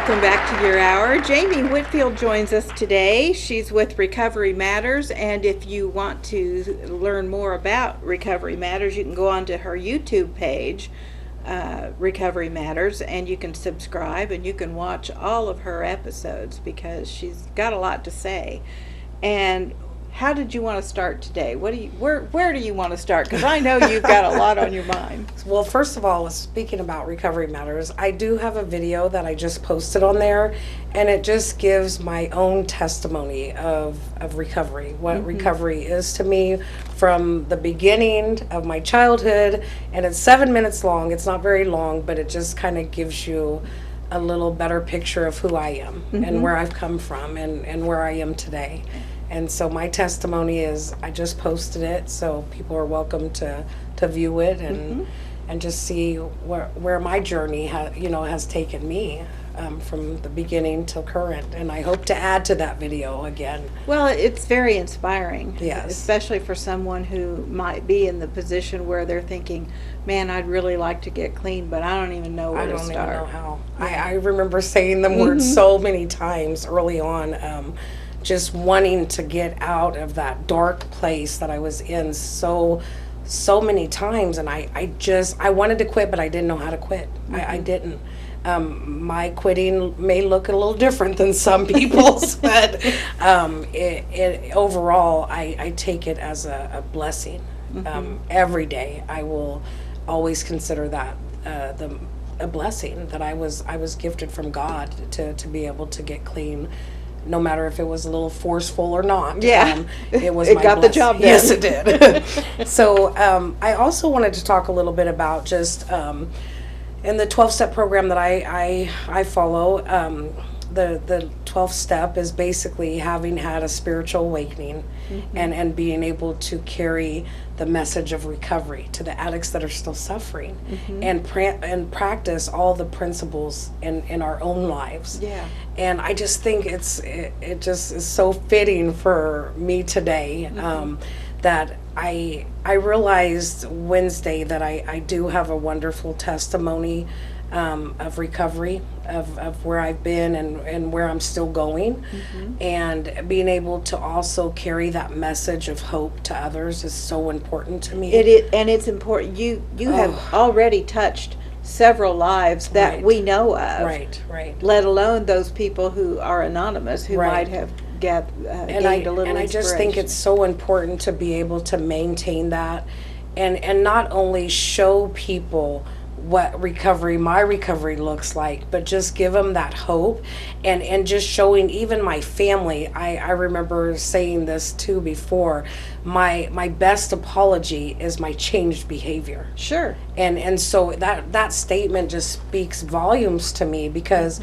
Welcome back to your hour. Jamie Whitfield joins us today. She's with Recovery Matters, and if you want to learn more about Recovery Matters, you can go onto her YouTube page, Recovery Matters, and you can subscribe and you can watch all of her episodes because she's got a lot to say. And how did you want to start today? Where do you want to start? Because I know you've got a lot on your mind. Well, first of all, speaking about Recovery Matters, I do have a video that I just posted on there, and it just gives my own testimony of recovery, what recovery is to me from the beginning of my childhood. And it's 7 minutes long. It's not very long, but it just kind of gives you a little better picture of who I am and where I've come from and where I am today. And so my testimony is, I just posted it, so people are welcome to view it and just see where my journey has taken me from the beginning till current. And I hope to add to that video again. Well, it's very inspiring. Yes. Especially for someone who might be in the position where they're thinking, man, I'd really like to get clean, but I don't even know where to start. I don't even know how. Yeah. I remember saying the word so many times early on, just wanting to get out of that dark place that I was in so many times. And I wanted to quit, but I didn't know how to quit. I didn't. My quitting may look a little different than some people's, but overall, I take it as a blessing. Every day, I will always consider that a blessing that I was gifted from God to be able to get clean. No matter if it was a little forceful or not. Yeah. It was It my got the blessing. job done. Yes, it did. So I also wanted to talk a little bit about just in the 12-step program that I follow, the 12th step is basically having had a spiritual awakening and being able to carry the message of recovery to the addicts that are still suffering and practice all the principles in our own lives. Yeah. And I just think it just is so fitting for me today that I realized Wednesday that I do have a wonderful testimony of recovery, of where I've been and where I'm still going. And being able to also carry that message of hope to others is so important to me. It is, and it's important. You have already touched several lives that Right. we know of. Right. Let alone those people who are anonymous who Right. might have gained a little And I just think inspiration. it's so important to be able to maintain that and not only show people what my recovery looks like, but just give them that hope and just showing even my family. I remember saying this too before, my best apology is my changed behavior. Sure. And so that statement just speaks volumes to me because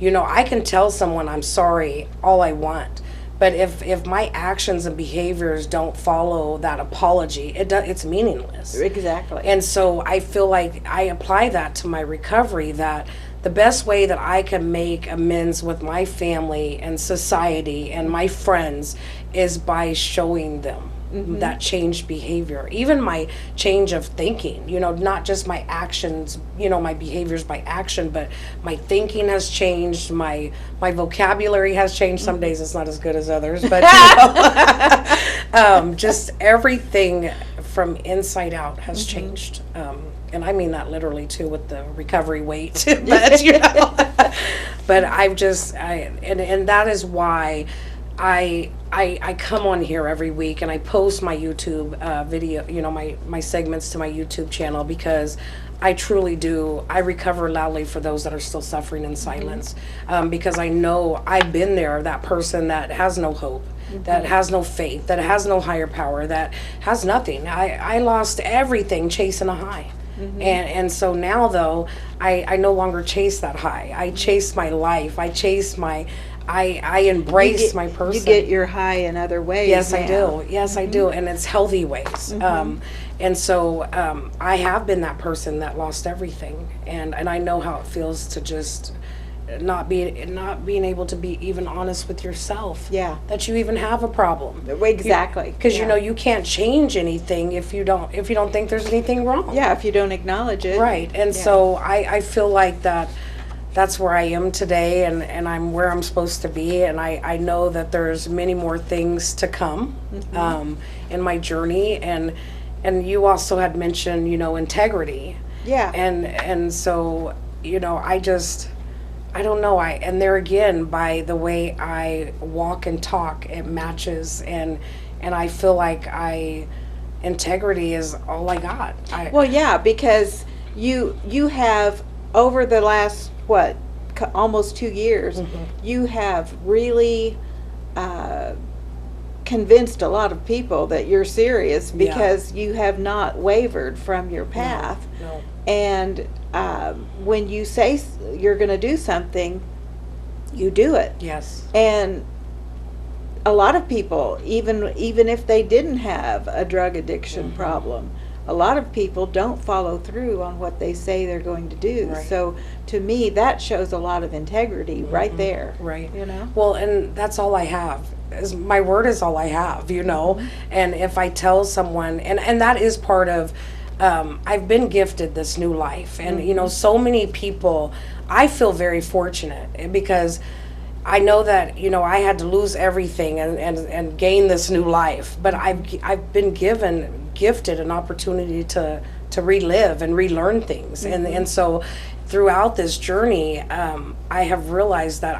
I can tell someone I'm sorry all I want, but if my actions and behaviors don't follow that apology, it's meaningless. Exactly. And so I feel like I apply that to my recovery, that the best way that I can make amends with my family and society and my friends is by showing them that changed behavior, even my change of thinking, not just my actions, my behaviors by action, but my thinking has changed, my vocabulary has changed. Some days it's not as good as others, but just everything from inside out has changed. And I mean that literally too with the recovery weight, but but and that is why I come on here every week and I post my YouTube video, my segments to my YouTube channel, because I truly do. I recover loudly for those that are still suffering in silence, because I know I've been there, that person that has no hope, that has no faith, that has no higher power, that has nothing. I lost everything chasing a high. And so now though, I no longer chase that high. I chase my life. I chase I embrace my person. You get your high in other ways. Yes, now. I do. Yes, I do. And it's healthy ways. And so I have been that person that lost everything. And I know how it feels to just not being able to be even honest with yourself. Yeah. That you even have a problem. Exactly. Because Yeah. you can't change anything if you don't think there's anything wrong. Yeah, if you don't acknowledge it. Right. And Yeah. so I feel like that that's where I am today, and I'm where I'm supposed to be, and I know that there's many more things to come in my journey, and you also had mentioned, integrity. Yeah. And so, I don't know, and there again, by the way I walk and talk, it matches, and I feel like integrity is all I got. Well, yeah, because you have over the last almost 2 years, you have really convinced a lot of people that you're serious because you have not wavered from your path. No. And when you say you're going to do something, you do it. Yes. And a lot of people, even if they didn't have a drug addiction problem, a lot of people don't follow through on what they say they're going to do. Right. So to me, that shows a lot of integrity right there. Right. You know? Well, and that's all I have. My word is all I have, And if I tell someone, and that is part of, I've been gifted this new life. And, so many people, I feel very fortunate because I know that, I had to lose everything and gain this new life. But I've been gifted an opportunity to relive and relearn things. And so throughout this journey, I have realized that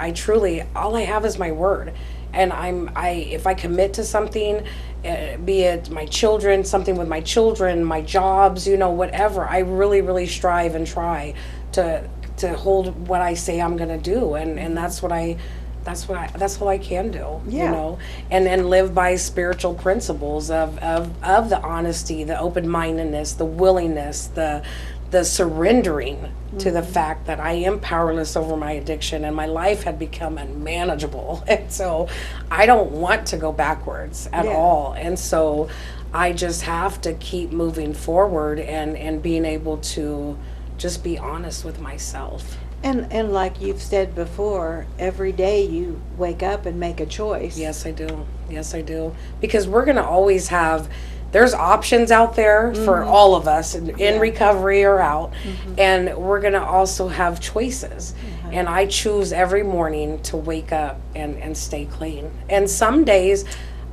all I have is my word. And if I commit to something, be it my children, something with my children, my jobs, whatever, I really, really strive and try to hold what I say I'm going to do. And that's all I can do, Yeah. and live by spiritual principles of the honesty, the open-mindedness, the willingness, the surrendering to the fact that I am powerless over my addiction and my life had become unmanageable. And so I don't want to go backwards at all. And so I just have to keep moving forward and being able to just be honest with myself. And like you've said before, every day you wake up and make a choice. Yes, I do. Yes, I do. Because we're going to always have, there's options out there for all of us in recovery or out. And we're going to also have choices. And I choose every morning to wake up and stay clean. And some days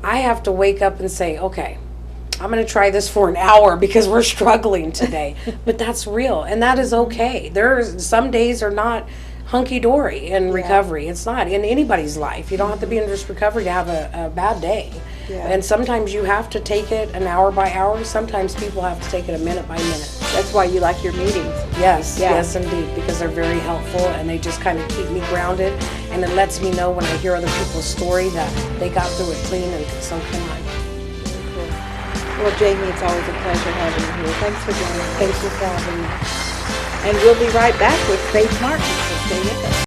I have to wake up and say, okay, I'm going to try this for an hour because we're struggling today. But that's real, and that is okay. Some days are not hunky-dory in recovery. It's not in anybody's life. You don't have to be in this recovery to have a bad day. Yeah. And sometimes you have to take it an hour by hour. Sometimes people have to take it a minute by minute. That's why you like your meetings. Yes, Yeah. yes indeed, because they're very helpful and they just kind of keep me grounded. And it lets me know when I hear other people's story that they got through it clean, and so can I. Well, Jamie, it's always a pleasure having you here. Thanks for joining us. Thank you for having me. And we'll be right back with Faith Martin, so stay with us.